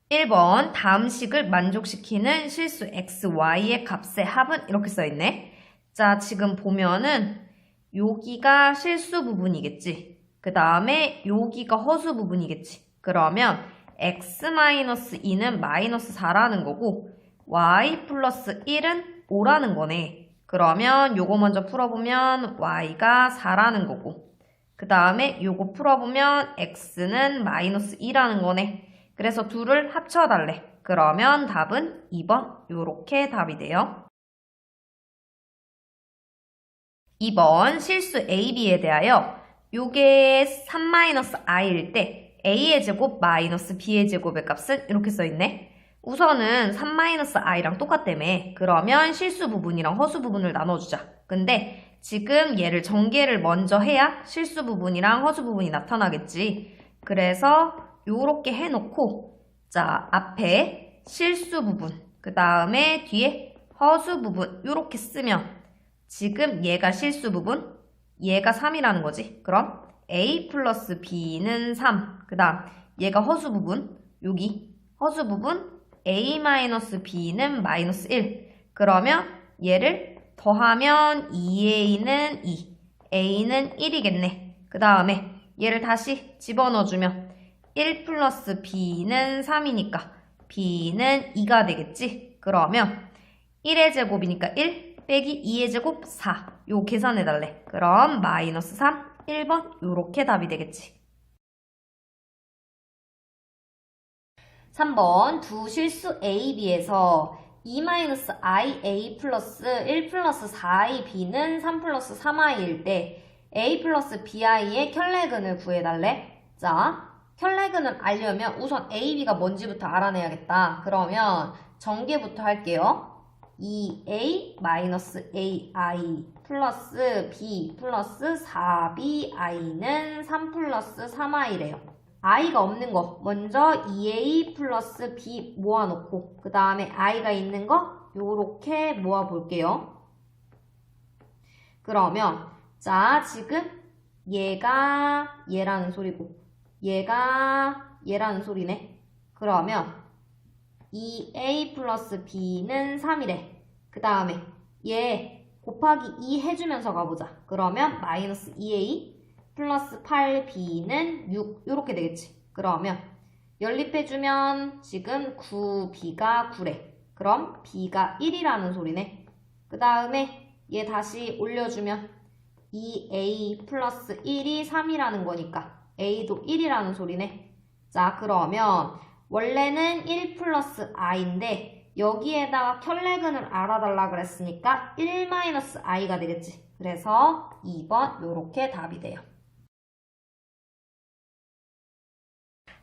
1번 다음 식을 만족시키는 실수 x, y의 값의 합은 이렇게 써있네. 자, 지금 보면은 여기가 실수 부분이겠지. 그 다음에 여기가 허수 부분이겠지. 그러면 x-2는 마이너스 4라는 거고 y 플러스 1은 5라는 거네. 그러면 요거 먼저 풀어보면 y가 4라는 거고 그 다음에 요거 풀어보면 x는 마이너스 2라는 거네. 그래서 둘을 합쳐달래. 그러면 답은 2번 요렇게 답이 돼요. 2번 실수 A, B에 대하여 요게 3-i일 때 A의 제곱 마이너스 B의 제곱의 값은 이렇게 써있네. 우선은 3-i랑 똑같다며. 그러면 실수 부분이랑 허수 부분을 나눠주자. 근데 지금 얘를 전개를 먼저 해야 실수 부분이랑 허수 부분이 나타나겠지. 그래서 요렇게 해놓고 자 앞에 실수 부분 그 다음에 뒤에 허수 부분 요렇게 쓰면 지금 얘가 실수 부분 얘가 3이라는 거지. 그럼 A 플러스 B는 3. 그 다음 얘가 허수 부분 여기 허수 부분 A 마이너스 B는 마이너스 1. 그러면 얘를 더하면 2A는 2 A는 1이겠네. 그 다음에 얘를 다시 집어넣어주면 1 플러스 B는 3이니까 B는 2가 되겠지. 그러면 1의 제곱이니까 1 빼기 2의 제곱 4. 요 계산해달래. 그럼 마이너스 3, 1번 요렇게 답이 되겠지. 3번 두 실수 A, B에서 2-iA 플러스 1 플러스 4i B는 3 플러스 3i일 때 A 플러스 BI의 켤레근을 구해달래. 자, 켤레근을 알려면 우선 A, B가 뭔지부터 알아내야겠다. 그러면 전개부터 할게요. 2A-AI 플러스 B 플러스 4BI는 3 플러스 3i래요. i가 없는 거 먼저 2A 플러스 B 모아놓고 그 다음에 i가 있는 거 요렇게 모아볼게요. 그러면 자 지금 얘가 얘라는 소리고 얘가 얘라는 소리네. 그러면 2A 플러스 B는 3이래. 그 다음에 얘 곱하기 2 해주면서 가보자. 그러면 마이너스 2A 플러스 8B는 6 이렇게 되겠지. 그러면 연립해주면 지금 9B가 9래. 그럼 B가 1이라는 소리네. 그 다음에 얘 다시 올려주면 2A 플러스 1이 3이라는 거니까 A도 1이라는 소리네. 자 그러면 원래는 1 플러스 i인데 여기에다가 켤레근을 알아달라 그랬으니까 1 마이너스 i가 되겠지. 그래서 2번 요렇게 답이 돼요.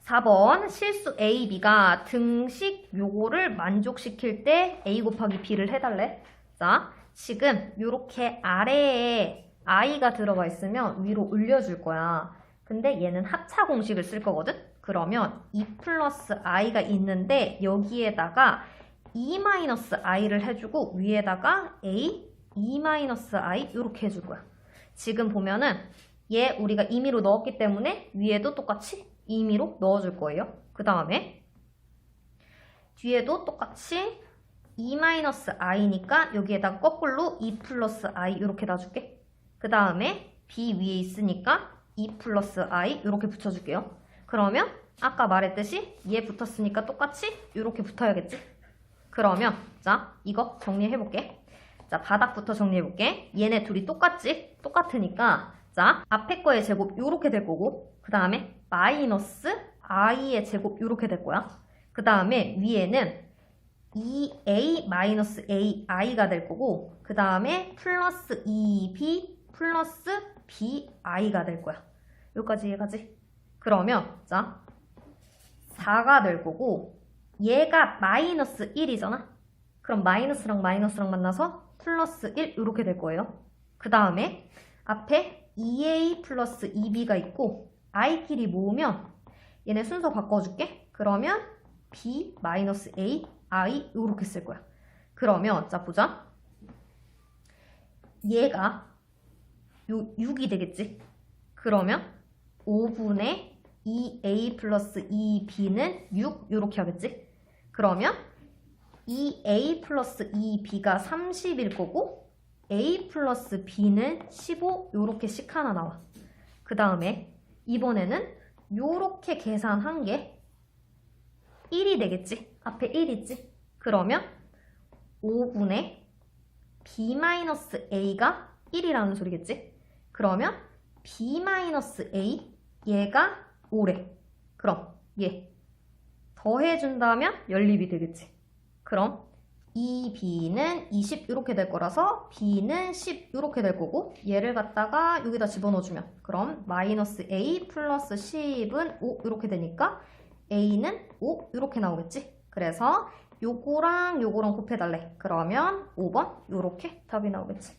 4번 실수 A, B가 등식 요거를 만족시킬 때 A 곱하기 B를 해달래. 자, 지금 요렇게 아래에 i가 들어가 있으면 위로 올려줄 거야. 근데 얘는 합차 공식을 쓸 거거든? 그러면 2 플러스 i가 있는데 여기에다가 2 마이너스 i를 해주고 위에다가 a, 2 마이너스 i 이렇게 해줄 거야. 지금 보면은 얘 우리가 임의로 넣었기 때문에 위에도 똑같이 임의로 넣어줄 거예요. 그 다음에 뒤에도 똑같이 2 마이너스 i니까 여기에다가 거꾸로 2 플러스 i 이렇게 놔줄게. 그 다음에 b 위에 있으니까 2 플러스 i 이렇게 붙여줄게요. 그러면 아까 말했듯이 얘 붙었으니까 똑같이 이렇게 붙어야겠지? 그러면 자 이거 정리해볼게. 자 바닥부터 해볼게. 얘네 둘이 똑같지? 똑같으니까 자 앞에 거의 제곱 이렇게 될 거고 그 다음에 마이너스 i의 제곱 이렇게 될 거야. 그 다음에 위에는 2a 마이너스 ai가 될 거고 그 다음에 플러스 2b 플러스 bi가 될 거야. 여기까지 이해가지? 그러면 자 4가 될 거고 얘가 마이너스 1이잖아? 그럼 마이너스랑 마이너스랑 만나서 플러스 1 이렇게 될 거예요. 그 다음에 앞에 2a 플러스 2b가 있고 i끼리 모으면 얘네 순서 바꿔줄게. 그러면 b 마이너스 a i 이렇게 쓸 거야. 그러면 자 보자. 얘가 요 6이 되겠지? 그러면 5분의 2a 플러스 2b는 6 이렇게 하겠지? 그러면 2a 플러스 2b가 30일 거고 a 플러스 b는 15 이렇게씩 하나 나와. 그 다음에 이번에는 요렇게 계산한 게 1이 되겠지? 앞에 1 있지? 그러면 5분의 b-a가 1이라는 소리겠지? 그러면 b-a 얘가 5래. 그럼 얘 더해준다면 연립이 되겠지? 그럼 2b는 20 이렇게 될 거라서 b는 10 이렇게 될 거고 얘를 갖다가 여기다 집어넣어주면 그럼 마이너스 a 플러스 10은 5 이렇게 되니까 a는 5 이렇게 나오겠지? 그래서 요거랑 요거랑 곱해달래. 그러면 5번 요렇게 답이 나오겠지.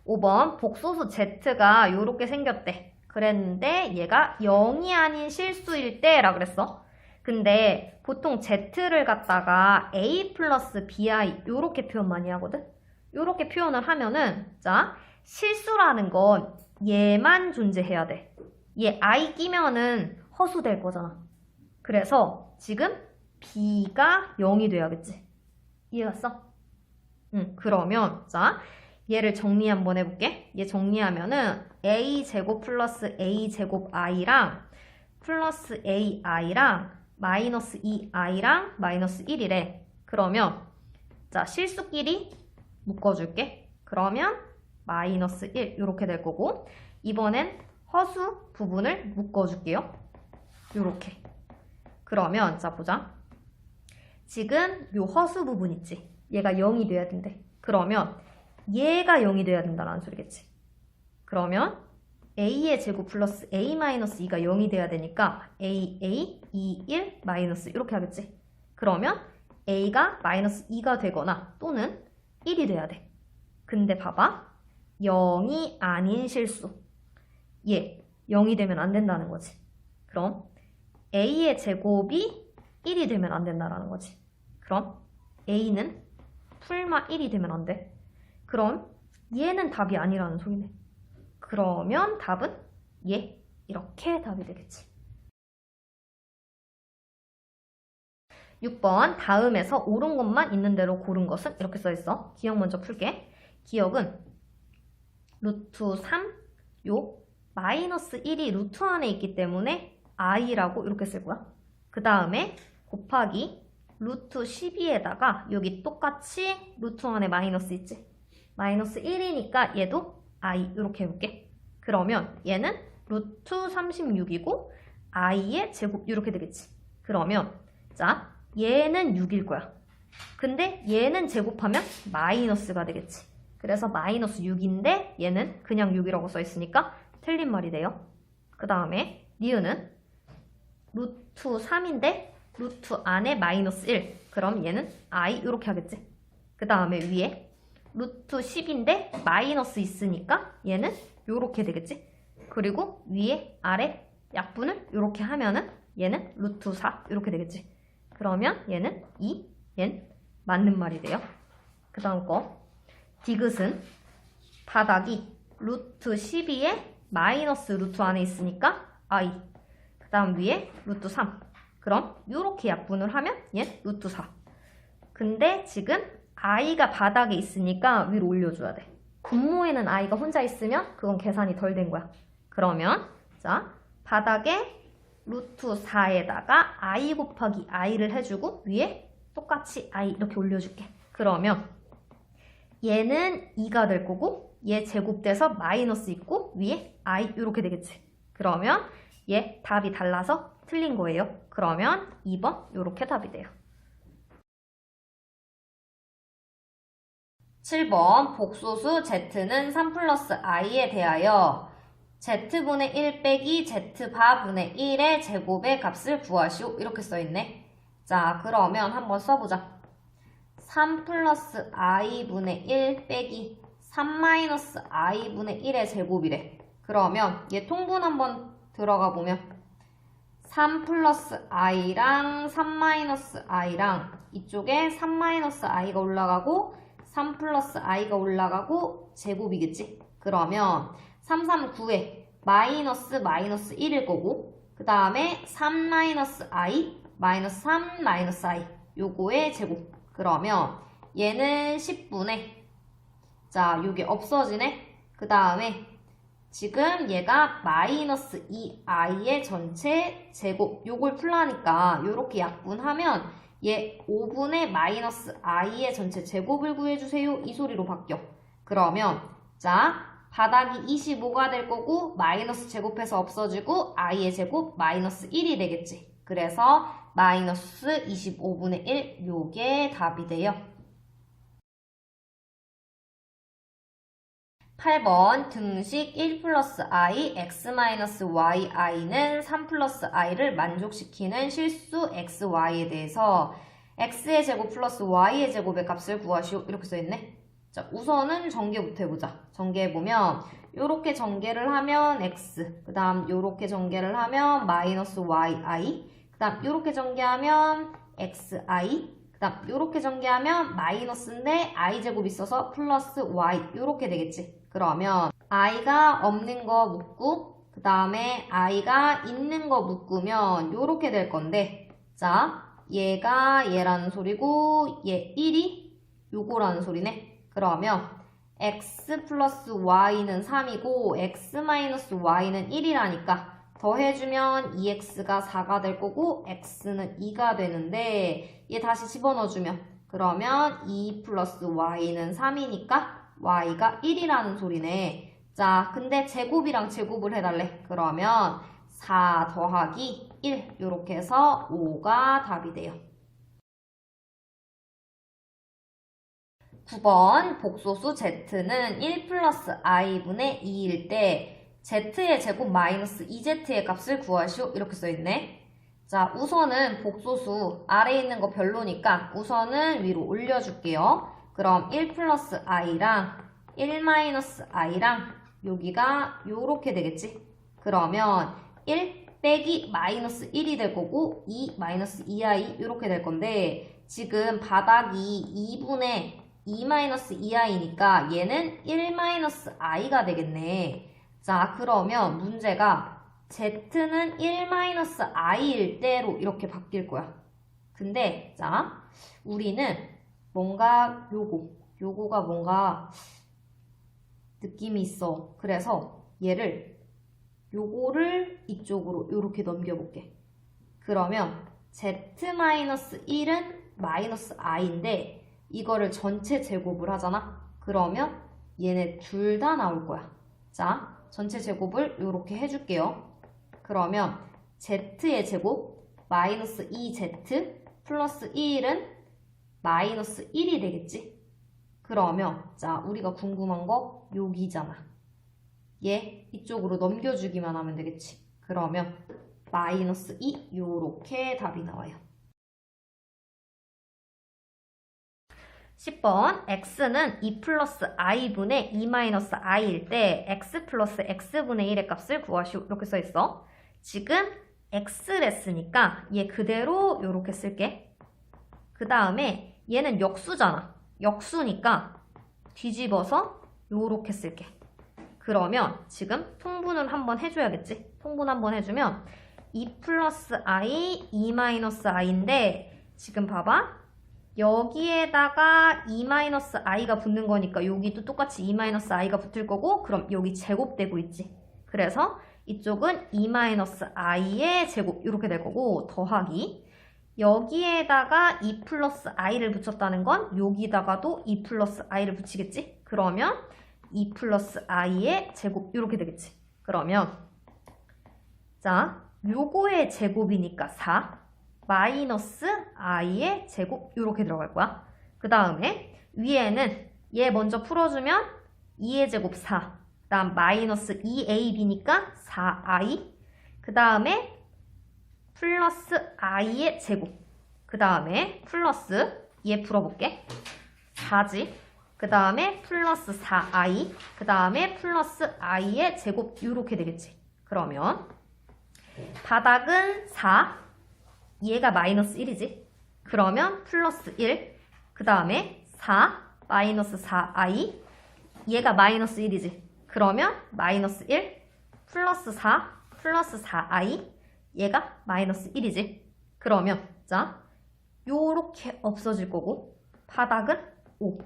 5번 복소수 z가 요렇게 생겼대. 그랬는데 얘가 0이 아닌 실수일 때라 그랬어. 근데 보통 z를 갖다가 a 플러스 bi 요렇게 표현 많이 하거든. 요렇게 표현을 하면은 자 실수라는 건 얘만 존재해야 돼. 얘 i 끼면은 허수될 거잖아. 그래서 지금 b가 0이 돼야겠지. 이해갔어? 응, 그러면 자 얘를 정리 한번 해볼게. 얘 정리하면은 a제곱 플러스 a제곱 i랑 플러스 ai랑 마이너스 2i랑 마이너스 1이래. 그러면 자 실수끼리 묶어줄게. 그러면 마이너스 1 이렇게 될 거고 이번엔 허수 부분을 묶어줄게요. 요렇게. 그러면 자 보자. 지금 요 허수 부분 있지? 얘가 0이 돼야 된대. 그러면 얘가 0이 돼야 된다는 소리겠지. 그러면 a의 제곱 플러스 a-2가 0이 돼야 되니까 a, 2, 1, 마이너스 이렇게 하겠지. 그러면 a가 마이너스 2가 되거나 또는 1이 돼야 돼. 근데 봐봐. 0이 아닌 실수. 얘 0이 되면 안 된다는 거지. 그럼 a의 제곱이 1이 되면 안 된다는 거지. 그럼 a는 풀마 1이 되면 안 돼. 그럼 얘는 답이 아니라는 소리네. 그러면 답은 얘 이렇게 답이 되겠지. 6번 다음에서 옳은 것만 있는 대로 고른 것은 이렇게 써있어. 기억 먼저 풀게. 기억은 루트 3 요 마이너스 1이 루트 안에 있기 때문에 i라고 이렇게 쓸 거야. 그 다음에 곱하기 루트 12에다가 여기 똑같이 루트 안에 마이너스 있지. 마이너스 1이니까 얘도 i 이렇게 해볼게. 그러면 얘는 루트 36이고 i의 제곱 이렇게 되겠지. 그러면 자 얘는 6일 거야. 근데 얘는 제곱하면 마이너스가 되겠지. 그래서 마이너스 6인데 얘는 그냥 6이라고 써있으니까 틀린 말이 돼요. 그 다음에 니은은 루트 3인데 루트 안에 마이너스 1. 그럼 얘는 i 이렇게 하겠지. 그 다음에 위에 루트 10인데 마이너스 있으니까 얘는 요렇게 되겠지. 그리고 위에 아래 약분을 요렇게 하면은 얘는 루트 4 이렇게 되겠지. 그러면 얘는 2, 얘는 맞는 말이 돼요. 그 다음 거 디귿은 바닥이 루트 12에 마이너스 루트 안에 있으니까 i. 그 다음 위에 루트 3. 그럼 요렇게 약분을 하면 얘는 루트 4. 근데 지금 i가 바닥에 있으니까 위로 올려줘야 돼. 분모에는 i가 혼자 있으면 그건 계산이 덜 된 거야. 그러면 자 바닥에 루트 4에다가 i 곱하기 i를 해주고 위에 똑같이 i 이렇게 올려줄게. 그러면 얘는 2가 될 거고 얘 제곱돼서 마이너스 있고 위에 i 이렇게 되겠지. 그러면 얘 답이 달라서 틀린 거예요. 그러면 2번 이렇게 답이 돼요. 7번 복소수 z는 3 플러스 i에 대하여 z분의 1 빼기 z바분의 1의 제곱의 값을 구하시오. 이렇게 써있네. 자 그러면 한번 써보자. 3 플러스 i분의 1 빼기 3 마이너스 i분의 1의 제곱이래. 그러면 얘 통분 한번 들어가 보면 3 플러스 i랑 3 마이너스 i랑 이쪽에 3 마이너스 i가 올라가고 3 플러스 i가 올라가고 제곱이겠지? 그러면 3, 3, 9에 마이너스 1일 거고 그 다음에 3-i 마이너스 3 마이너스 i 요거의 제곱. 그러면 얘는 10분의 자 요게 없어지네. 그 다음에 지금 얘가 마이너스 2i의 전체 제곱 요걸 풀라니까 요렇게 약분하면 얘 5분의 마이너스 i의 전체 제곱을 구해주세요 이 소리로 바뀌어. 그러면 자 바닥이 25가 될 거고 마이너스 제곱해서 없어지고 i의 제곱 마이너스 1이 되겠지. 그래서 마이너스 25분의 1 요게 답이 돼요. 8번 등식 1 플러스 i x 마이너스 y i는 3 플러스 i를 만족시키는 실수 x y에 대해서 x의 제곱 플러스 y의 제곱의 값을 구하시오 이렇게 써있네. 자 우선은 전개부터 해보자. 전개해보면 요렇게 전개를 하면 x 그 다음 요렇게 전개를 하면 마이너스 yi 그 다음 요렇게 전개하면 xi 그 다음 요렇게 전개하면 마이너스인데 i제곱 있어서 플러스 y 요렇게 되겠지. 그러면 i가 없는 거 묶고 그 다음에 i가 있는 거 묶으면 요렇게 될 건데 자 얘가 얘라는 소리고 얘 1이 요거라는 소리네. 그러면 x 플러스 y는 3이고 x 마이너스 y는 1이라니까 더해주면 2x가 4가 될 거고 x는 2가 되는데 얘 다시 집어넣어주면 그러면 2 플러스 y는 3이니까 y가 1이라는 소리네. 자 근데 제곱이랑 제곱을 해달래. 그러면 4 더하기 1 이렇게 해서 5가 답이 돼요. 9번 복소수 z는 1 플러스 i분의 2일 때 z의 제곱 마이너스 2z의 값을 구하시오 이렇게 써있네. 자 우선은 복소수 아래에 있는 거 별로니까 우선은 위로 올려줄게요. 그럼 1 플러스 i랑 1 마이너스 i랑 여기가 요렇게 되겠지. 그러면 1 빼기 마이너스 1이 될 거고 2 마이너스 2i 요렇게 될 건데 지금 바닥이 2분의 2 마이너스 2i니까 얘는 1 마이너스 i가 되겠네. 자 그러면 문제가 z는 1 마이너스 i일 때로 이렇게 바뀔 거야. 근데 자 우리는 뭔가 요거가 뭔가 느낌이 있어. 그래서 얘를 요거를 이쪽으로 요렇게 넘겨볼게. 그러면 z-1은 마이너스 i인데 이거를 전체 제곱을 하잖아. 그러면 얘네 둘 다 나올 거야. 자 전체 제곱을 요렇게 해줄게요. 그러면 z의 제곱 마이너스 2z 플러스 1은 마이너스 1이 되겠지? 그러면 자 우리가 궁금한 거 여기잖아. 얘 이쪽으로 넘겨주기만 하면 되겠지? 그러면 마이너스 2 요렇게 답이 나와요. 10번 x는 2 플러스 i분의 2 마이너스 i일 때 x 플러스 x분의 1의 값을 구하시오 이렇게 써있어. 지금 x를 쓰니까 얘 그대로 요렇게 쓸게. 그 다음에 얘는 역수잖아. 역수니까 뒤집어서 요렇게 쓸게. 그러면 지금 통분을 한번 해줘야겠지. 통분 한번 해주면 2 플러스 i, 2 마이너스 i인데 지금 봐봐. 여기에다가 2 마이너스 i가 붙는 거니까 여기도 똑같이 2 마이너스 i가 붙을 거고 그럼 여기 제곱되고 있지. 그래서 이쪽은 2 마이너스 i의 제곱 이렇게 될 거고 더하기 여기에다가 2 플러스 i를 붙였다는 건 여기다가도 2 플러스 i를 붙이겠지? 그러면 2 플러스 i의 제곱 이렇게 되겠지. 그러면 자 요거의 제곱이니까 4 마이너스 i의 제곱 이렇게 들어갈 거야. 그 다음에 위에는 얘 먼저 풀어주면 2의 제곱 4 그 다음 마이너스 2ab니까 4i 그 다음에 플러스 i의 제곱 그 다음에 플러스 얘 풀어볼게 4지 그 다음에 플러스 4i 그 다음에 플러스 i의 제곱 이렇게 되겠지. 그러면 바닥은 4 얘가 마이너스 1이지. 그러면 플러스 1 그 다음에 4 마이너스 4i 얘가 마이너스 1이지. 그러면 마이너스 1 플러스 4 플러스 4i 얘가 마이너스 1이지. 그러면 자 요렇게 없어질 거고 바닥은 5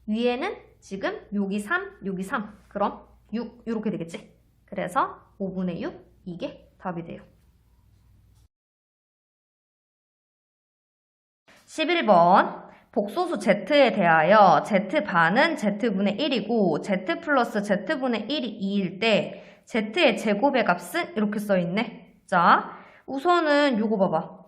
위에는 지금 여기 3 여기 3 그럼 6 이렇게 되겠지. 그래서 5분의 6 이게 답이 돼요. 11번 복소수 z에 대하여 z반은 z분의 1이고 z 플러스 z분의 1이 2일 때 z의 제곱의 값은 이렇게 써있네. 자, 우선은 요거 봐봐.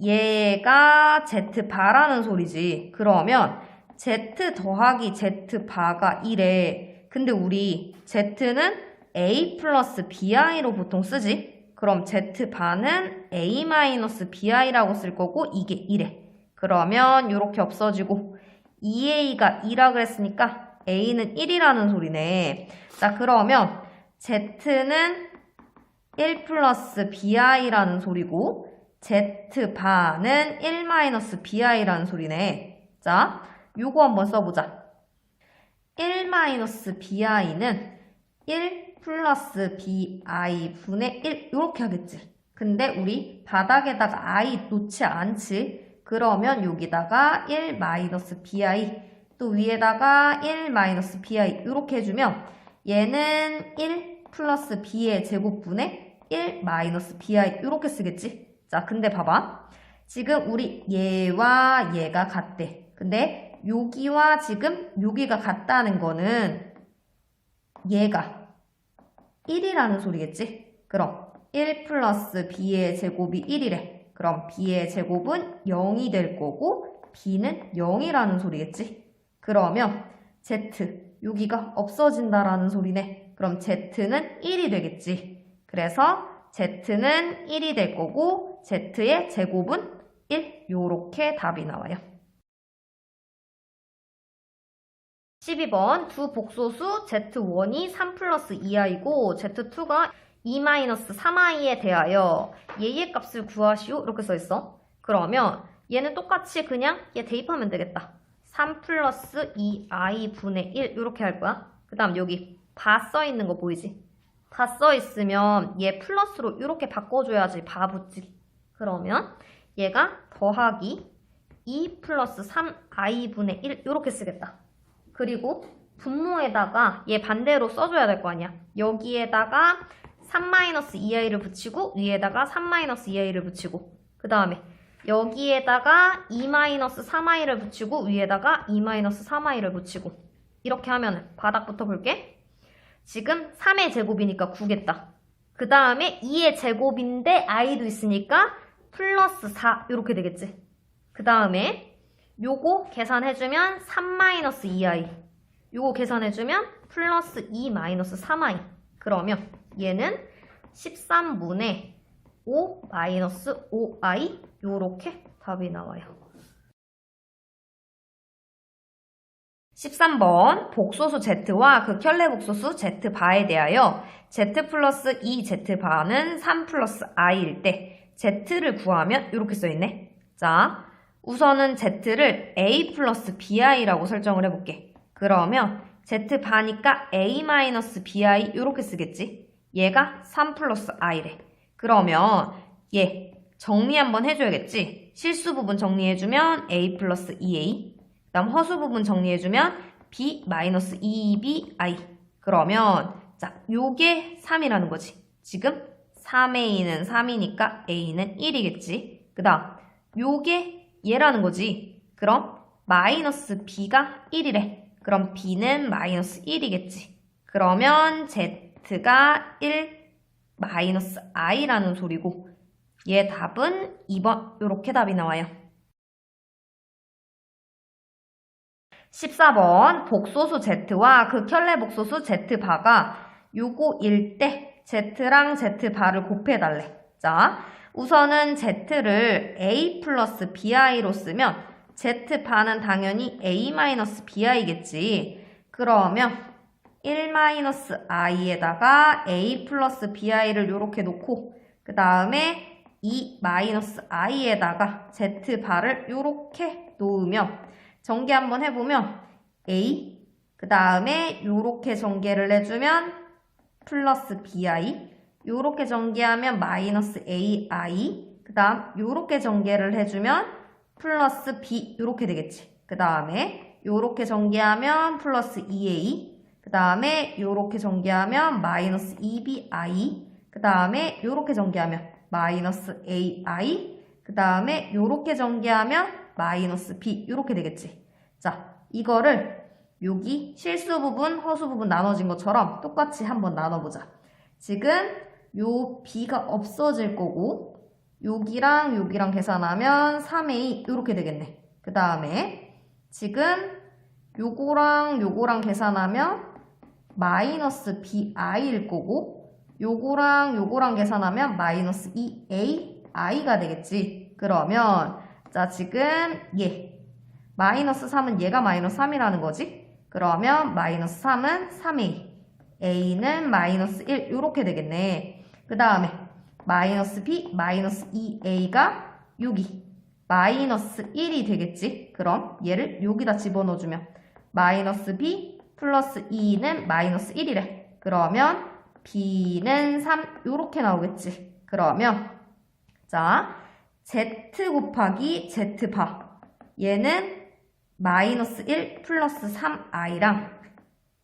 얘가 z바라는 소리지. 그러면 z 더하기 z바가 1에 근데 우리 z는 a 플러스 bi로 보통 쓰지. 그럼 z반은 a-bi라고 쓸 거고 이게 1에. 그러면 이렇게 없어지고 2a가 2라 그랬으니까 a는 1이라는 소리네. 자 그러면 z는 1 플러스 bi라는 소리고 z반은 1 마이너스 bi라는 소리네. 자 요거 한번 써보자. 1 마이너스 bi는 1 플러스 bi 분의 1 이렇게 하겠지. 근데 우리 바닥에다가 i 놓지 않지. 그러면 여기다가 1 마이너스 bi 또 위에다가 1 마이너스 bi 이렇게 해주면 얘는 1 플러스 b의 제곱분의 1 마이너스 bi 이렇게 쓰겠지. 자 근데 봐봐. 지금 우리 얘와 얘가 같대. 근데 여기와 지금 여기가 같다는 거는 얘가 1이라는 소리겠지? 그럼 1 플러스 b의 제곱이 1이래. 그럼 b의 제곱은 0이 될 거고 b는 0이라는 소리겠지? 그러면 z, 여기가 없어진다라는 소리네. 그럼 z는 1이 되겠지. 그래서 z는 1이 될 거고 z의 제곱은 1. 요렇게 답이 나와요. 12번 두 복소수 z1이 3 플러스 2i고 z2가 2 마이너스 3i에 대하여 얘의 값을 구하시오 이렇게 써있어. 그러면 얘는 똑같이 그냥 얘 대입하면 되겠다. 3 플러스 2i 분의 1 이렇게 할 거야. 그 다음 여기 바 써있는 거 보이지? 바 써있으면 얘 플러스로 이렇게 바꿔줘야지 바 붙지. 그러면 얘가 더하기 2 플러스 3i 분의 1 이렇게 쓰겠다. 그리고 분모에다가 얘 반대로 써줘야 될 거 아니야. 여기에다가 3-2i를 붙이고 위에다가 3-2i를 붙이고 그 다음에 여기에다가 2-3i를 붙이고 위에다가 2-3i를 붙이고 이렇게 하면 바닥부터 볼게. 지금 3의 제곱이니까 9겠다. 그 다음에 2의 제곱인데 i도 있으니까 플러스 4 이렇게 되겠지. 그 다음에 요거 계산해주면 3-2i 요거 계산해주면 플러스 2-3i 그러면 얘는 13분의 5-5i 요렇게 답이 나와요. 13번 복소수 z와 극혈례 복소수 z바에 대하여 z 플러스 2z바는 3 플러스 i일 때 z를 구하면 이렇게 써있네. 자 우선은 z를 a 플러스 bi라고 설정을 해볼게. 그러면 z바니까 a-bi 이렇게 쓰겠지. 얘가 3 플러스 i래. 그러면 얘 정리 한번 해줘야겠지. 실수 부분 정리해주면 a 플러스 2a 그 다음 허수 부분 정리해주면 b 마이너스 2bi 그러면 자 요게 3이라는 거지. 지금 3a는 3이니까 a는 1이겠지. 그 다음 요게 얘라는 거지. 그럼 마이너스 b가 1이래. 그럼 b는 마이너스 1이겠지. 그러면 z가 1 마이너스 i라는 소리고 얘 답은 2번 이렇게 답이 나와요. 14번 복소수 z와 극혈례 복소수 z바가 요거일 때 z랑 z바를 곱해달래. 자 우선은 z를 a 플러스 bi로 쓰면 z바는 당연히 a-bi겠지. 그러면 1-i에다가 a 플러스 bi를 이렇게 놓고 그 다음에 2-i에다가 z바를 이렇게 놓으면 전개 한번 해보면 a 그 다음에 이렇게 전개를 해주면 플러스 bi 요렇게 전개하면 마이너스 ai 그 다음 요렇게 전개를 해주면 플러스 b 요렇게 되겠지. 그 다음에 요렇게 전개하면 플러스 2a 그 다음에 요렇게 전개하면 마이너스 2bi 그 다음에 요렇게 전개하면 마이너스 ai 그 다음에 요렇게 전개하면 마이너스 b 요렇게 되겠지. 자, 이거를 여기 실수 부분, 허수 부분 나눠진 것처럼 똑같이 한번 나눠보자. 지금 요 b가 없어질 거고 여기랑 여기랑 계산하면 3a 이렇게 되겠네. 그 다음에 지금 요거랑 요거랑 계산하면 마이너스 bi일 거고 요거랑 요거랑 계산하면 마이너스 2ai가 되겠지. 그러면 자 지금 마이너스 3은 얘가 마이너스 3이라는 거지. 그러면 마이너스 3은 3a a는 마이너스 1 이렇게 되겠네. 그 다음에 마이너스 b 마이너스 2a가 여기 마이너스 1이 되겠지. 그럼 얘를 여기다 집어넣어주면 마이너스 b 플러스 2는 마이너스 1이래. 그러면 b는 3 이렇게 나오겠지. 그러면 자 z 곱하기 z바 얘는 마이너스 1 플러스 3i랑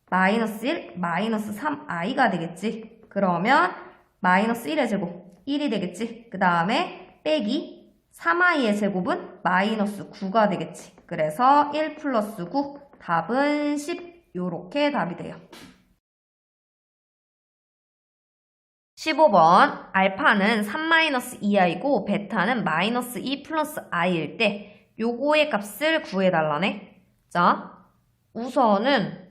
마이너스 1 마이너스 3i가 되겠지. 그러면 마이너스 1의 제곱 1이 되겠지. 그 다음에 빼기 3i의 제곱은 마이너스 9가 되겠지. 그래서 1 플러스 9 답은 10 요렇게 답이 돼요. 15번 알파는 3-2i고 베타는 마이너스 2 플러스 i일 때 요거의 값을 구해달라네. 자, 우선은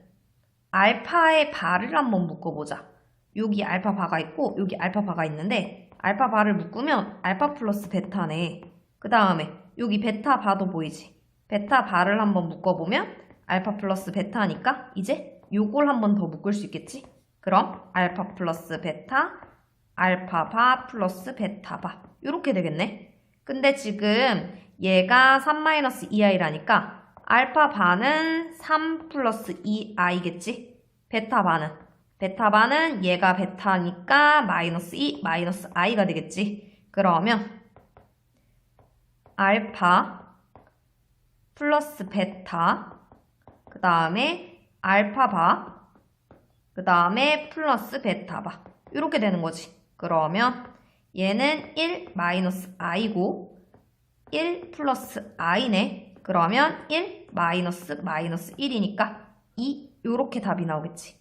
알파의 바를 한번 묶어보자. 여기 알파 바가 있고 여기 알파 바가 있는데 알파 바를 묶으면 알파 플러스 베타네. 그 다음에 여기 베타 바도 보이지? 베타 바를 한번 묶어보면 알파 플러스 베타니까 이제 요걸 한번 더 묶을 수 있겠지? 그럼 알파 플러스 베타 알파 바 플러스 베타 바 이렇게 되겠네. 근데 지금 얘가 3-2i라니까 알파 바는 3 플러스 2i겠지? 베타 바는 얘가 베타니까 마이너스 2 마이너스 i가 되겠지? 그러면 알파 플러스 베타 그 다음에 알파 바 그 다음에 플러스 베타 바 이렇게 되는 거지. 그러면 얘는 1 마이너스 i고 1 플러스 i네. 그러면 1 마이너스 마이너스 1이니까 2 요렇게 답이 나오겠지.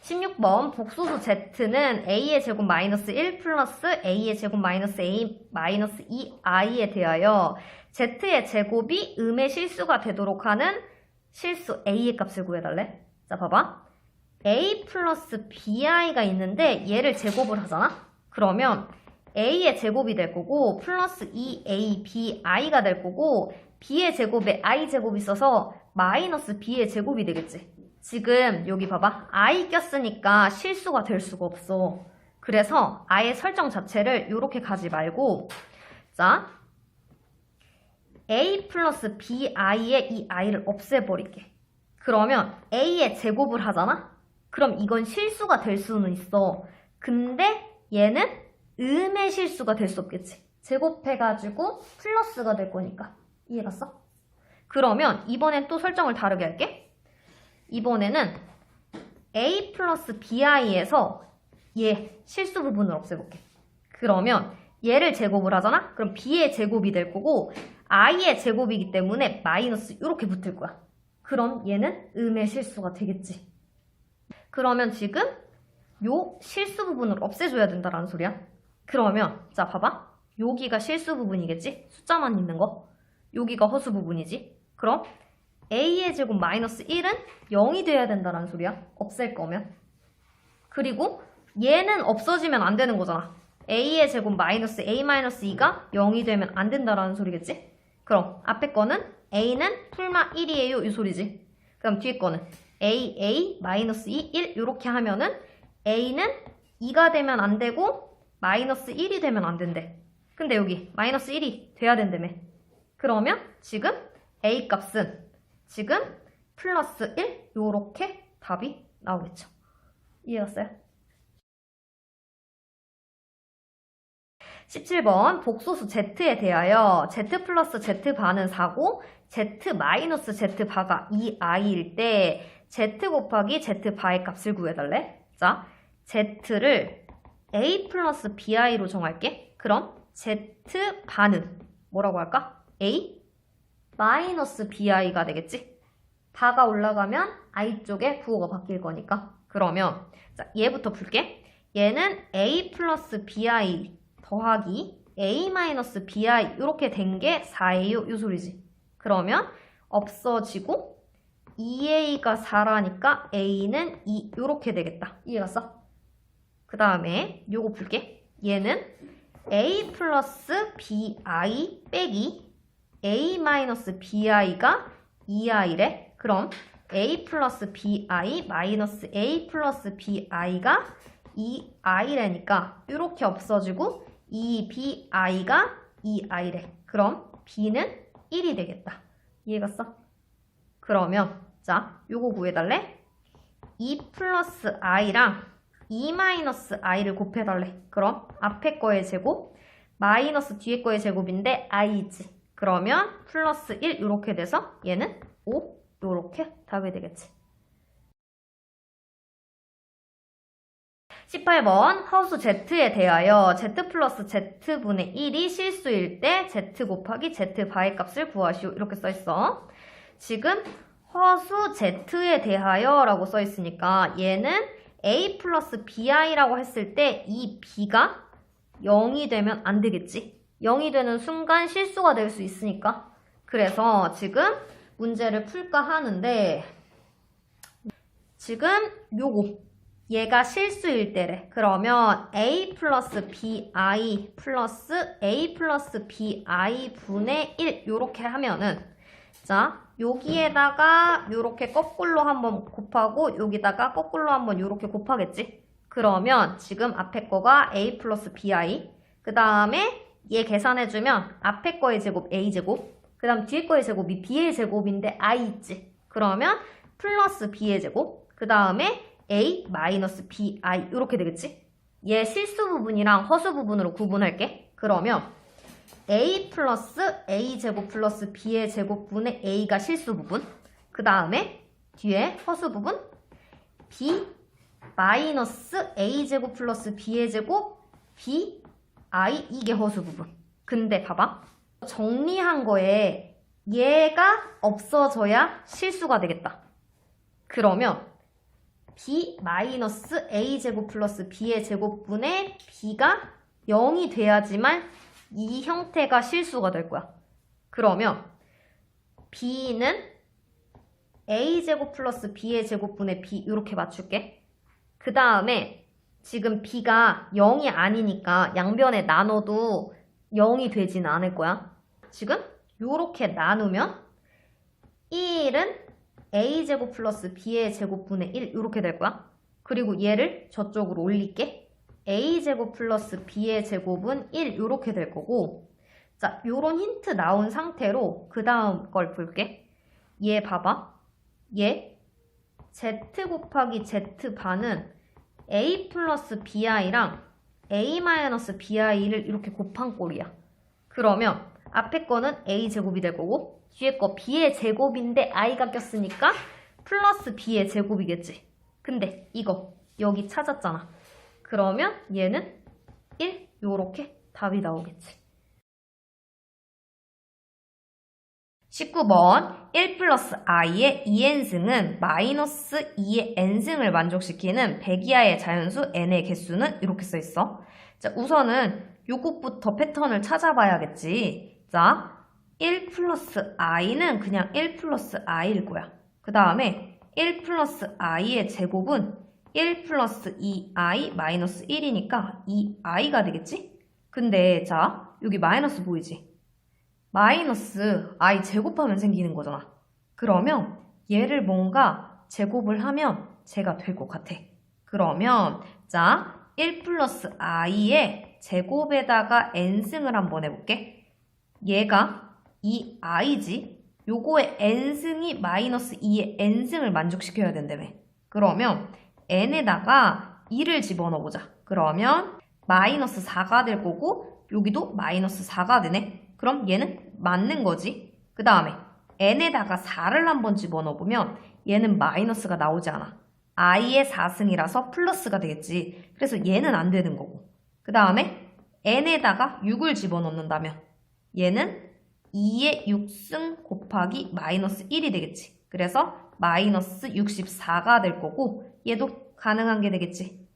16번 복소수 z는 a의 제곱 마이너스 1 플러스 a의 제곱 마이너스 a 마이너스 2i에 대하여 z의 제곱이 음의 실수가 되도록 하는 실수 a의 값을 구해달래. 자 봐봐. a 플러스 bi가 있는데 얘를 제곱을 하잖아? 그러면 a의 제곱이 될 거고 플러스 2a,bi가 될 거고 b의 제곱에 i 제곱이 있어서 마이너스 b의 제곱이 되겠지. 지금 여기 봐봐. i 꼈으니까 실수가 될 수가 없어. 그래서 i의 설정 자체를 이렇게 가지 말고 자 a 플러스 bi의 이 i를 없애버릴게. 그러면 a의 제곱을 하잖아? 그럼 이건 실수가 될 수는 있어. 근데 얘는 음의 실수가 될 수 없겠지. 제곱해가지고 플러스가 될 거니까. 이해갔어? 그러면 이번엔 또 설정을 다르게 할게. 이번에는 a 플러스 bi에서 얘 실수 부분을 없애볼게. 그러면 얘를 제곱을 하잖아? 그럼 b의 제곱이 될 거고 i의 제곱이기 때문에 마이너스 이렇게 붙을 거야. 그럼 얘는 음의 실수가 되겠지. 그러면 지금 요 실수 부분을 없애줘야 된다라는 소리야. 그러면 자 봐봐. 여기가 실수 부분이겠지? 숫자만 있는 거. 여기가 허수 부분이지. 그럼 a의 제곱 마이너스 1은 0이 돼야 된다는 소리야. 없앨 거면. 그리고 얘는 없어지면 안 되는 거잖아. a의 제곱 마이너스 a 마이너스 2가 0이 되면 안 된다라는 소리겠지? 그럼 앞에 거는 a는 풀마 1이에요 이 소리지. 그럼 뒤에 거는 a 마이너스 2 1 이렇게 하면은 a는 2가 되면 안 되고 마이너스 1이 되면 안 된대. 근데 여기 마이너스 1이 돼야 된다며. 그러면 지금 a 값은 지금 플러스 1 요렇게 답이 나오겠죠. 이해갔어요? 17번 복소수 z에 대하여 z 플러스 z반은 4고 z 마이너스 z바가 2i일 때 z 곱하기 z바의 값을 구해달래. 자, z를 a 플러스 bi로 정할게. 그럼 z반은 뭐라고 할까? a 마이너스 bi가 되겠지? 바가 올라가면 i 쪽에 부호가 바뀔 거니까. 그러면 자, 얘부터 풀게. 얘는 a 플러스 bi 더하기 a-bi 이렇게 된 게 4예요. 이 소리지. 그러면 없어지고 2a가 4라니까 a는 2 이렇게 되겠다. 이해갔어? 그 다음에 요거 풀게. 얘는 a 플러스 bi 빼기 a-bi가 2i래. 그럼 a 플러스 bi 마이너스 a 플러스 bi가 2i래니까 이렇게 없어지고 2bi가 2i래. 그럼 b는 1이 되겠다. 이해갔어? 그러면 자, 요거 구해달래. 2 플러스 i랑 2 마이너스 i를 곱해달래. 그럼 앞에 거의 제곱 마이너스 뒤에 거의 제곱인데 i지. 그러면 플러스 1 이렇게 돼서 얘는 5 이렇게 답이 되겠지. 18번 허수 z에 대하여 z 플러스 z분의 1이 실수일 때 z 곱하기 z바의 값을 구하시오. 이렇게 써있어. 지금 허수 z에 대하여 라고 써있으니까 얘는 a 플러스 bi라고 했을 때 이 b가 0이 되면 안 되겠지. 0이 되는 순간 실수가 될 수 있으니까. 그래서 지금 문제를 풀까 하는데 지금 요거 얘가 실수일 때래. 그러면 a 플러스 bi 플러스 a 플러스 bi 분의 1 요렇게 하면은 자 여기에다가 요렇게 거꾸로 한번 곱하고 여기다가 거꾸로 한번 요렇게 곱하겠지. 그러면 지금 앞에 거가 a 플러스 bi 그 다음에 얘 계산해주면 앞에 거의 제곱 a제곱 그 다음 뒤에 거의 제곱이 b의 제곱인데 i 있지. 그러면 플러스 b의 제곱 그 다음에 a 마이너스 bi 이렇게 되겠지. 얘 실수 부분이랑 허수 부분으로 구분할게. 그러면 a 플러스 a제곱 플러스 b의 제곱분의 a가 실수 부분 그 다음에 뒤에 허수 부분 b 마이너스 a제곱 플러스 b의 제곱 b i 이게 허수 부분. 근데 봐봐. 정리한 거에 얘가 없어져야 실수가 되겠다. 그러면 b 마이너스 a제곱 플러스 b의 제곱분의 b가 0이 돼야지만 이 형태가 실수가 될 거야. 그러면 b는 a제곱 플러스 b의 제곱분의 b 이렇게 맞출게. 그 다음에 지금 b가 0이 아니니까 양변에 나눠도 0이 되지는 않을 거야. 지금 이렇게 나누면 1은 a제곱 플러스 b의 제곱분의 1 이렇게 될 거야. 그리고 얘를 저쪽으로 올릴게. a제곱 플러스 b의 제곱은 1 이렇게 될 거고 자, 요런 힌트 나온 상태로 그 다음 걸 볼게. 얘 봐봐. 얘 z 곱하기 z반은 a 플러스 bi랑 a 마이너스 bi를 이렇게 곱한 꼴이야. 그러면 앞에 거는 a제곱이 될 거고 뒤에 거 b의 제곱인데 i가 꼈으니까 플러스 b의 제곱이겠지. 근데 이거 여기 찾았잖아. 그러면 얘는 1 요렇게 답이 나오겠지. 19번 1 플러스 i의 2n승은 마이너스 2의 n승을 만족시키는 100 이하의 자연수 n의 개수는 이렇게 써있어. 자, 우선은 요것부터 패턴을 찾아봐야겠지. 자, 1 플러스 i는 그냥 1 플러스 i일 거야. 그 다음에 1 플러스 i의 제곱은 1 플러스 2i 마이너스 1이니까 2i가 되겠지? 근데 자, 여기 마이너스 보이지? 마이너스 i 제곱하면 생기는 거잖아. 그러면 얘를 뭔가 제곱을 하면 제가 될 것 같아. 그러면 자, 1 플러스 i의 제곱에다가 n승을 한번 해볼게. 얘가 이 i지? 요거의 n승이 마이너스 2의 n승을 만족시켜야 된다며. 그러면 n에다가 2를 집어넣어보자. 그러면 마이너스 4가 될 거고 여기도 마이너스 4가 되네. 그럼 얘는 맞는 거지. 그 다음에 n에다가 4를 한번 집어넣어보면 얘는 마이너스가 나오지 않아. i의 4승이라서 플러스가 되겠지. 그래서 얘는 안 되는 거고. 그 다음에 n에다가 6을 집어넣는다면 얘는 2의 6승 곱하기 마이너스 1이 되겠지. 그래서 마이너스 64가 될 거고 얘도 가능한 게 되겠지.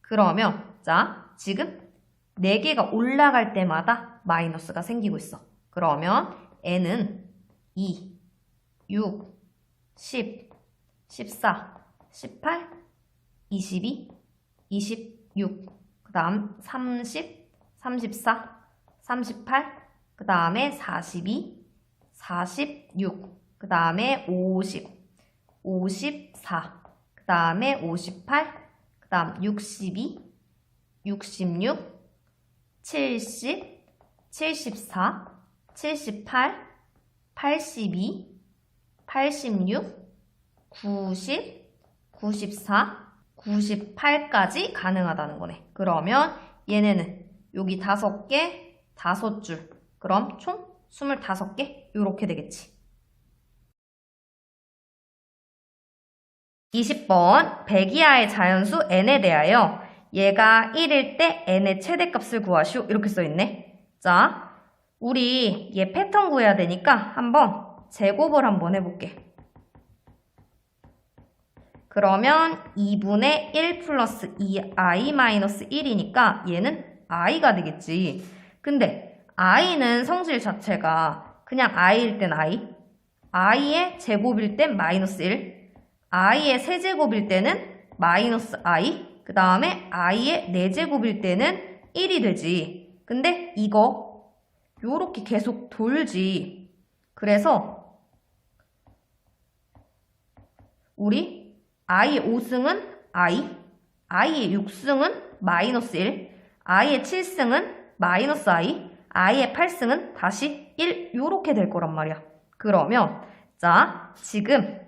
그러면 자 지금 4개가 올라갈 때마다 마이너스가 생기고 있어. 그러면 n은 2, 6, 10, 14, 18, 22, 26, 그 다음 30, 34, 38, 그 다음에 42, 46, 그 다음에 50, 54, 그 다음에 58, 그 다음 62, 66, 70, 74, 78, 82, 86, 90, 94, 98까지 가능하다는 거네. 그러면 얘네는 여기 5개, 5줄. 그럼 총 25개? 이렇게 되겠지. 20번 100 이하의 자연수 n에 대하여 얘가 1일 때 n의 최대값을 구하시오. 이렇게 써있네. 자, 우리 얘 패턴 구해야 되니까 한번 제곱을 한번 해볼게. 그러면 2분의 1 플러스 2i 마이너스 1이니까 얘는 i가 되겠지. 근데 i는 성질 자체가 그냥 i일 땐 i의 제곱일 땐 마이너스 1, i의 세제곱일 때는 마이너스 i, 그 다음에 i의 4제곱일 때는 1이 되지. 근데 이거 요렇게 계속 돌지. 그래서 우리 i의 5승은 i의 6승은 마이너스 1, i의 7승은 마이너스 i의 8승은 다시 1 요렇게 될 거란 말이야. 그러면 자 지금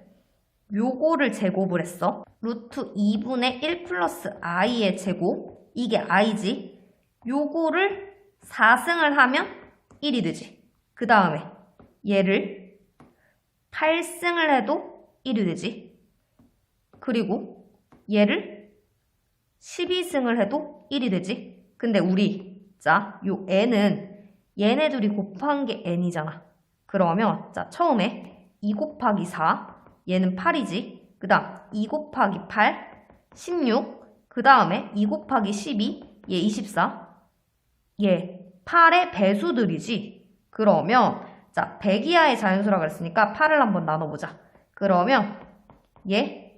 요거를 제곱을 했어. 루트 2분의 1 플러스 i의 제곱, 이게 i지. 요거를 4승을 하면 1이 되지. 그 다음에 얘를 8승을 해도 1이 되지. 그리고 얘를 12승을 해도 1이 되지. 근데 우리 자, 요 n은 얘네 둘이 곱한 게 n이잖아. 그러면 자, 처음에 2 곱하기 4, 얘는 8이지. 그 다음 2 곱하기 8, 16. 그 다음에 2 곱하기 12, 얘 24. 얘 8의 배수들이지. 그러면 자, 100 이하의 자연수라고 그랬으니까 8을 한번 나눠보자. 그러면 얘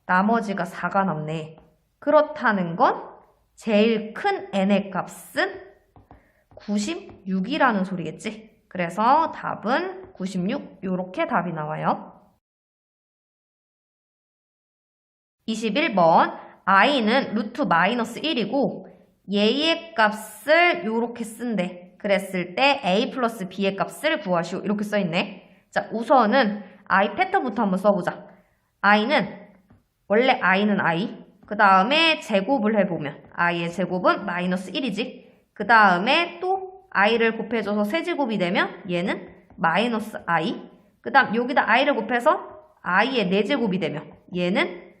나머지가 4가 남네. 그렇다는 건 제일 큰 n의 값은 96이라는 소리겠지. 그래서 답은 96, 요렇게 답이 나와요. 21번 i는 루트 마이너스 1이고 얘의 값을 요렇게 쓴대. 그랬을 때 a 플러스 b의 값을 구하시오. 이렇게 써있네. 자, 우선은 i 패턴부터 한번 써보자. 원래 i는 i, 그 다음에 제곱을 해보면 i의 제곱은 마이너스 1이지. 그 다음에 또 i를 곱해줘서 세제곱이 되면 얘는 마이너스 i, 그 다음 여기다 i를 곱해서 i의 4제곱이 되면 얘는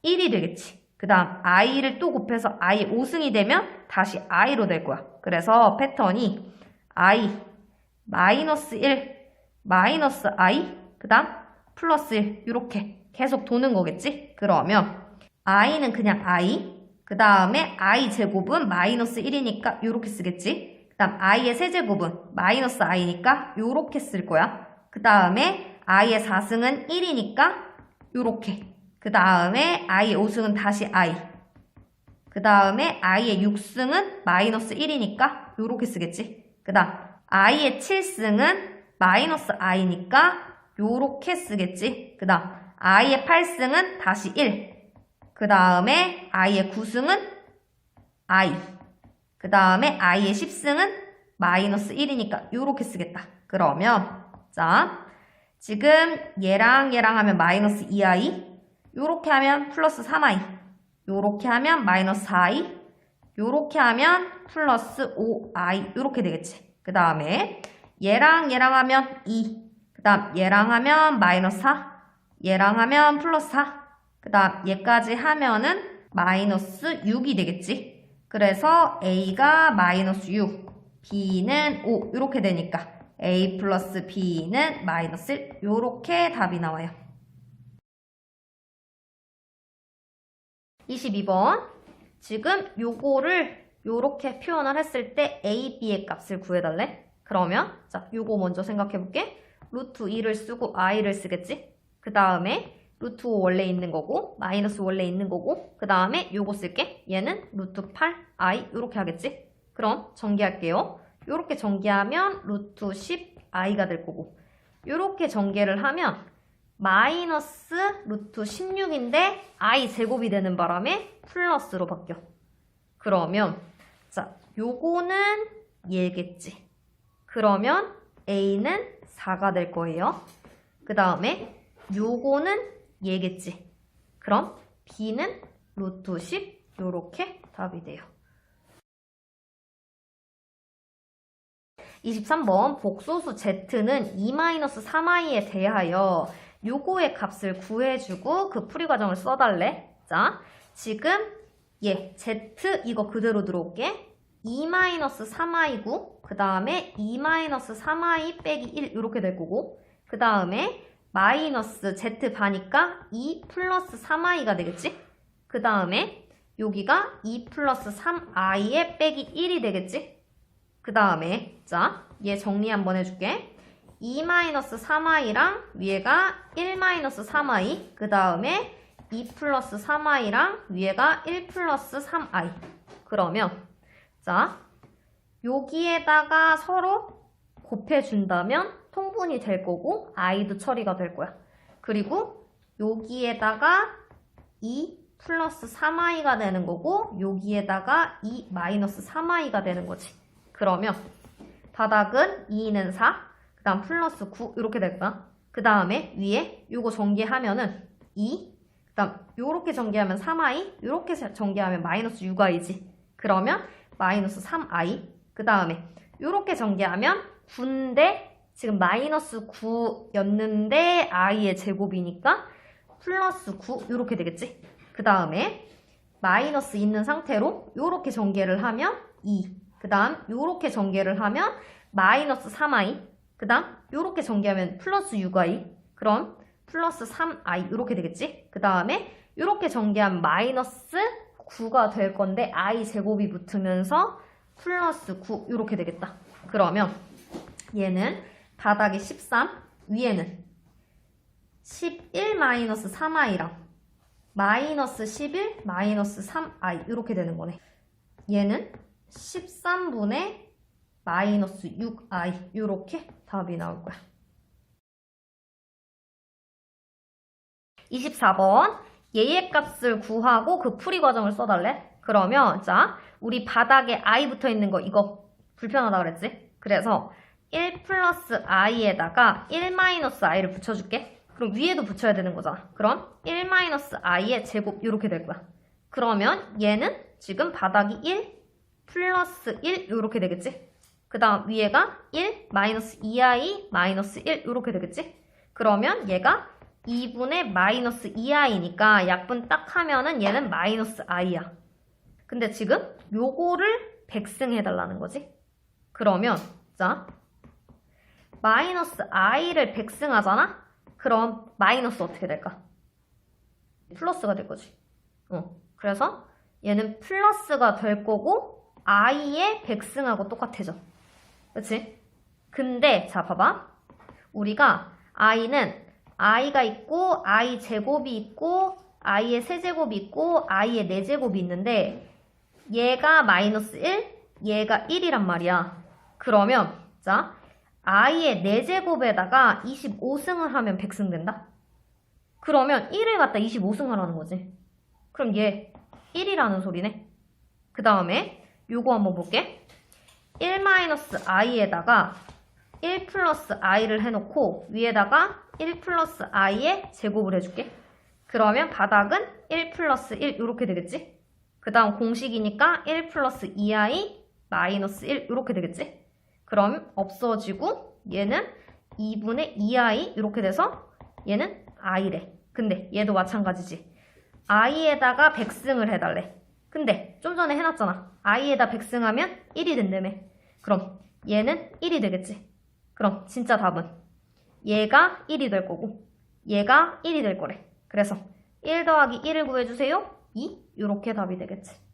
1이 되겠지. 그 다음 i를 또 곱해서 i의 5승이 되면 다시 i로 될 거야. 그래서 패턴이 i, 마이너스 1, 마이너스 i, 그 다음 플러스 1 이렇게 계속 도는 거겠지? 그러면 i는 그냥 i, 그 다음에 i 제곱은 마이너스 1이니까 요렇게 쓰겠지? 그 다음 i의 세제곱은 마이너스 i니까 요렇게 쓸 거야. 그 다음에 i의 4승은 1이니까 요렇게. 그 다음에 i의 5승은 다시 i. 그 다음에 i의 6승은 마이너스 1이니까 요렇게 쓰겠지? 그 다음 i의 7승은 마이너스 i니까 요렇게 쓰겠지? 그 다음 i의 8승은 다시 1. 그 다음에 i의 9승은 i. 그 다음에 i의 10승은 마이너스 1이니까 요렇게 쓰겠다. 그러면 자 지금 얘랑 하면 마이너스 2i, 요렇게 하면 플러스 3i, 요렇게 하면 마이너스 4i, 요렇게 하면 플러스 5i, 요렇게 되겠지. 그 다음에 얘랑 하면 2, 그 다음 얘랑 하면 마이너스 4, 얘랑 하면 플러스 4, 그 다음 얘까지 하면은 마이너스 6이 되겠지. 그래서 A가 마이너스 6, B는 5 이렇게 되니까 A 플러스 B는 마이너스 1 이렇게 답이 나와요. 22번 지금 요거를 요렇게 표현을 했을 때 A, B의 값을 구해달래. 그러면 자 요거 먼저 생각해볼게. 루트 2를 쓰고 I를 쓰겠지. 그 다음에 루트 5 원래 있는 거고 마이너스 원래 있는 거고 그 다음에 요거 쓸게. 얘는 루트 8i 이렇게 하겠지. 그럼 전개할게요. 요렇게 전개하면 루트 10i가 될 거고 요렇게 전개를 하면 마이너스 루트 16인데 i 제곱이 되는 바람에 플러스로 바뀌어. 그러면 자 요거는 얘겠지. 그러면 a는 4가 될 거예요. 그 다음에 요거는 얘겠지. 그럼 b는 루트 10 요렇게 답이 돼요. 23번 복소수 z는 2-3i에 대하여 요거의 값을 구해주고 그 풀이 과정을 써달래. 자, 지금 얘 z 이거 그대로 들어올게. 2-3i고 그 다음에 2-3i 빼기 1 이렇게 될 거고 그 다음에 마이너스 z 바니까 2 플러스 3i가 되겠지? 그 다음에 여기가 2 플러스 3i에 빼기 1이 되겠지? 그 다음에 자, 얘 정리 한번 해줄게. 2-3i랑 위에가 1-3i 그 다음에 2 플러스 3i랑 위에가 1 플러스 3i 그러면 자, 여기에다가 서로 곱해준다면 통분이 될 거고 i도 처리가 될 거야. 그리고 여기에다가 2 플러스 3i가 되는 거고 여기에다가 2 마이너스 3i가 되는 거지. 그러면 바닥은 2는 4, 그 다음 플러스 9 이렇게 될 거야. 그 다음에 위에 요거 전개하면은 2, 그 다음 요렇게 전개하면 3i, 요렇게 전개하면 마이너스 6i지. 그러면 마이너스 3i, 그 다음에 요렇게 전개하면 9인데 지금 마이너스 9였는데 i의 제곱이니까 플러스 9 이렇게 되겠지. 그 다음에 마이너스 있는 상태로 요렇게 전개를 하면 2, 그 다음 요렇게 전개를 하면 마이너스 3i, 그 다음 요렇게 전개하면 플러스 6i, 그럼 플러스 3i 이렇게 되겠지. 그 다음에 요렇게 전개하면 마이너스 9가 될 건데 i 제곱이 붙으면서 플러스 9 이렇게 되겠다. 그러면 얘는 바닥이 13, 위에는 11-3i랑 마이너스 11, 마이너스 3i 이렇게 되는 거네. 얘는 13분의 마이너스 6i 이렇게 답이 나올 거야. 24번 얘의 값을 구하고 그 풀이 과정을 써달래. 그러면 자 우리 바닥에 i 붙어 있는 거 이거 불편하다 그랬지? 그래서 1 플러스 i에다가 1 마이너스 i를 붙여줄게. 그럼 위에도 붙여야 되는 거잖아. 그럼 1 마이너스 i의 제곱 이렇게 될 거야. 그러면 얘는 지금 바닥이 1 플러스 1 이렇게 되겠지. 그 다음 위에가 1 마이너스 2i 마이너스 1 이렇게 되겠지. 그러면 얘가 2분의 마이너스 2i니까 약분 딱 하면은 얘는 마이너스 i야. 근데 지금 요거를 백승해달라는 거지. 그러면 자 마이너스 i를 백승하잖아? 그럼 마이너스 어떻게 될까? 플러스가 될 거지. 그래서 얘는 플러스가 될 거고 i의 백승하고 똑같아져. 그치? 근데 자 봐봐. 우리가 i는 i가 있고 i 제곱이 있고 i의 세제곱이 있고 i의 네제곱이 있는데 얘가 마이너스 1, 얘가 1이란 말이야. 그러면 자 i의 네제곱에다가 25승을 하면 100승 된다? 그러면 1을 갖다 25승을 하는 거지. 그럼 얘 1이라는 소리네. 그 다음에 요거 한번 볼게. 1-i에다가 1 플러스 i를 해놓고 위에다가 1 플러스 i의 제곱을 해줄게. 그러면 바닥은 1 플러스 1 이렇게 되겠지? 그 다음 공식이니까 1 플러스 2i 마이너스 1 이렇게 되겠지? 그럼 없어지고 얘는 2분의 2i 이렇게 돼서 얘는 i래. 근데 얘도 마찬가지지. i에다가 백승을 해달래. 근데 좀 전에 해놨잖아. i에다 백승하면 1이 된다며. 그럼 얘는 1이 되겠지. 그럼 진짜 답은 얘가 1이 될 거고 얘가 1이 될 거래. 그래서 1 더하기 1을 구해주세요. 2 이렇게 답이 되겠지.